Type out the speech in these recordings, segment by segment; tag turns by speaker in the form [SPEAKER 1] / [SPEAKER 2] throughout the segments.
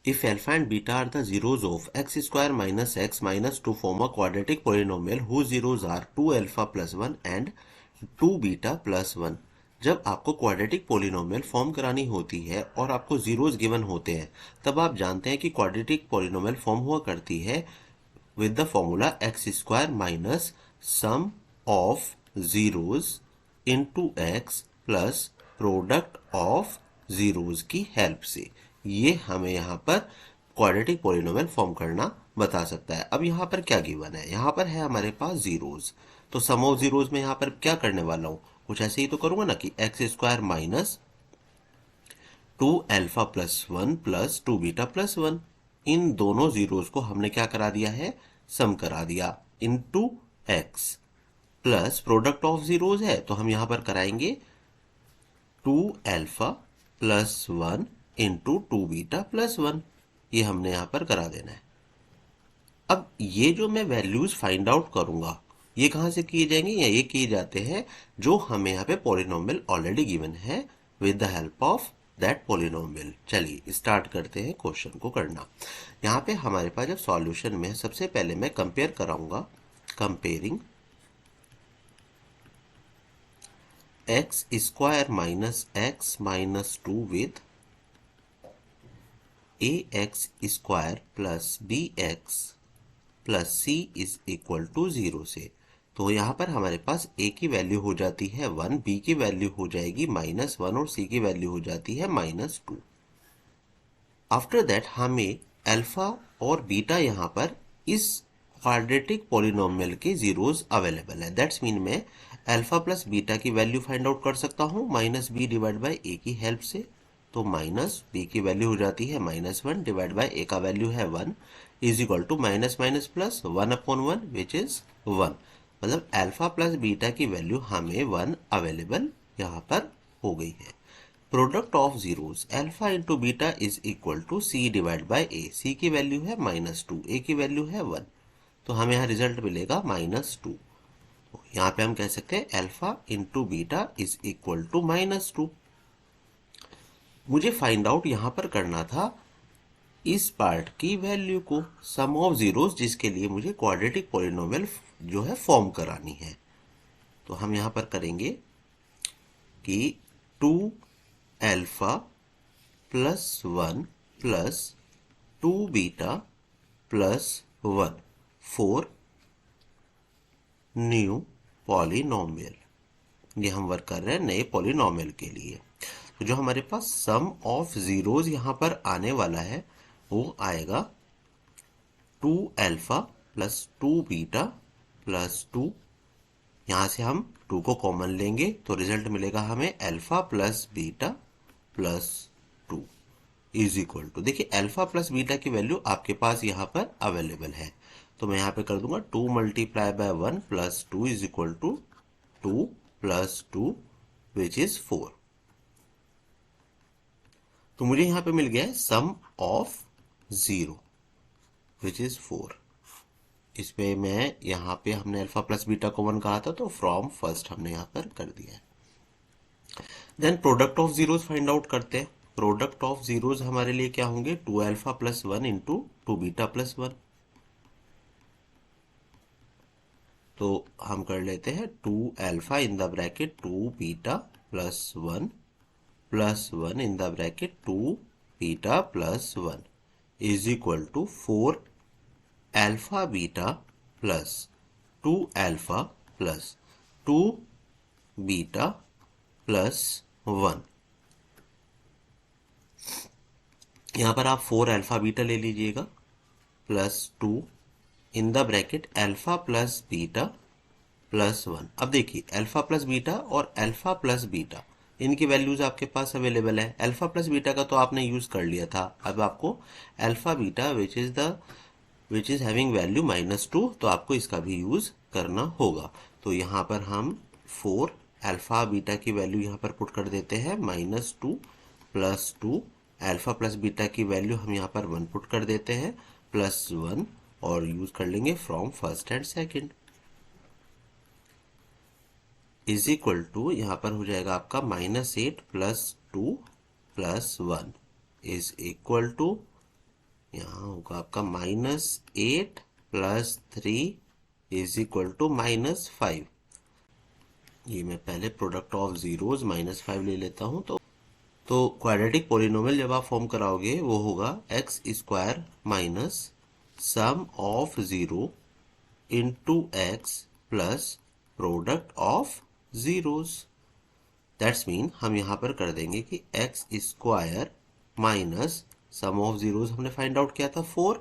[SPEAKER 1] If alpha and beta are the zeros of x square minus x minus 2 form a quadratic polynomial whose zeros are 2 alpha plus 1 and 2 beta plus 1। जब आपको quadratic polynomial form करानी होती है और आपको zeros given होते हैं, तब आप जानते हैं कि क्वाड्रेटिक पोलिनोमियल फॉर्म हुआ करती है with the formula x square minus sum of zeros into x plus product of zeros की हेल्प से। ये हमें यहाँ पर क्वाड्रेटिक पोलिनोमियल फॉर्म करना बता सकता है। अब यहाँ पर क्या गिवन है, यहाँ पर है हमारे पास जीरोस, तो सम ऑफ जीरोस में यहाँ पर क्या करने वाला हूँ, कुछ ऐसे ही तो करूंगा ना कि x square minus 2 alpha plus 1 plus 2 beta plus 1, इन दोनों जीरोस को हमने क्या करा दिया है, सम करा दिया, into x plus product of zeros है तो हम यहां पर कराएंगे 2 alpha plus 1 into 2 beta plus 1, ये हमने यहां पर करा देना है। अब ये जो मैं वैल्यूज फाइंड आउट करूंगा ये कहां से किए जाएंगे, या ये किए जाते हैं जो हमें यहाँ पे पॉलिनोमियल ऑलरेडी गिवन है with the help of that polynomial. चलिए स्टार्ट करते हैं क्वेश्चन को करना। यहाँ पे हमारे पास जब सॉल्यूशन में सबसे पहले मैं कंपेयर कराऊंगा, comparing x square minus x minus 2 with a x square plus b x plus c is equal to 0 से। तो यहाँ पर हमारे पास a की वैल्यू हो जाती है 1, b की वैल्यू हो जाएगी -1 और c की वैल्यू हो जाती है -2। आफ्टर दैट हमें अल्फा और बीटा यहाँ पर इस क्वाड्रेटिक पॉलिनोमियल के जीरोस अवेलेबल है। दैट्स मीन मैं अल्फा प्लस बीटा की वैल्यू फाइंड आउट कर सकता हूँ -b डिवाइड बाई a की हेल्प से। तो -b की वैल्यू हो जाती है -1 डिवाइड बाई a का वैल्यू है 1 is equal to minus minus plus 1/1 which is 1। मतलब अल्फा प्लस बीटा की वैल्यू हमें 1 अवेलेबल यहाँ पर हो गई है। Product of zeros alpha into beta is equal to c divide by a. C की वैल्यू है -2, ए की वैल्यू है 1, तो हमें यहाँ रिजल्ट मिलेगा -2। यहाँ पे हम कह सकते हैं alpha into beta is equal to -2। मुझे फाइंड आउट यहाँ पर करना था इस पार्ट की वैल्यू को, सम ऑफ जीरोस, जिसके लिए मुझे क्वाड्रेटिक पॉलिनोमियल जो है फॉर्म करानी है। तो हम यहाँ पर करेंगे कि 2 alpha plus 1 plus 2 beta plus 1 for new polynomial. ये हम वर्क कर रहे हैं नए पॉलिनोमियल के लिए। तो जो हमारे पास सम ऑफ जीरोस यहाँ पर आने वाला है वो आएगा 2 अल्फा प्लस 2 बीटा प्लस 2। यहाँ से हम 2 को कॉमन लेंगे तो रिजल्ट मिलेगा हमें alpha plus beta plus 2 is equal to, देखिए अल्फा प्लस बीटा की वैल्यू आपके पास यहाँ पर अवेलेबल है, तो मैं यहाँ पे कर दूंगा 2 multiply by 1 plus 2 is equal to 2 plus 2 which is 4। तो मुझे यहाँ पे मिल गया है सम ऑफ 0 विच इज 4। इसमें मैं यहाँ पे हमने अल्फा प्लस बीटा कॉमन कहा था तो फ्रॉम फर्स्ट हमने यहाँ पर कर दिया है। Then product of zeros find out करते हैं। प्रोडक्ट ऑफ जीरोस हमारे लिए क्या होंगे, 2 alpha plus 1 into 2 beta plus 1। तो हम कर लेते हैं 2 alpha in the bracket 2 beta plus 1 plus 1 in the bracket 2 beta plus 1 is equal to 4 alpha beta plus 2 alpha plus 2 beta plus 1। यहां पर आप 4 अल्फा बीटा ले लीजिएगा plus 2 in the bracket alpha plus beta plus 1। अब देखिए alpha plus beta और alpha plus beta इनकी values आपके पास अवेलेबल है। अल्फा प्लस बीटा का तो आपने यूज कर लिया था, अब आपको alpha beta which is having value -2, तो आपको इसका भी यूज करना होगा। तो यहाँ पर हम 4 अल्फा बीटा की वैल्यू यहाँ पर पुट कर देते हैं -2 प्लस 2 अल्फा प्लस बीटा की वैल्यू हम यहाँ पर 1 पुट कर देते हैं प्लस 1 और यूज कर लेंगे from first and second is equal to, यहाँ पर हो जाएगा आपका -8 plus 2 plus 1 is equal to यहाँ होगा आपका -8 + 3 -5। ये मैं पहले प्रोडक्ट ऑफ जीरोज -5 ले लेता हूँ। तो क्वाड्रेटिक पोलिनोमियल जब आप फॉर्म कराओगे वो होगा x² minus sum of zero into x plus product of zeros. That's mean हम यहाँ पर कर देंगे कि x² minus sum of zeros हमने फाइंड आउट किया था 4।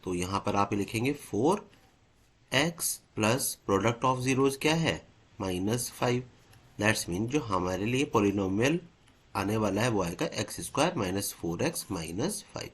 [SPEAKER 1] तो यहाँ पर आप लिखेंगे 4x plus product of zeros क्या है -5। दैट्स मीन जो हमारे लिए पोलिनोमियल आने वाला है वो आएगा x² - 4x - 5।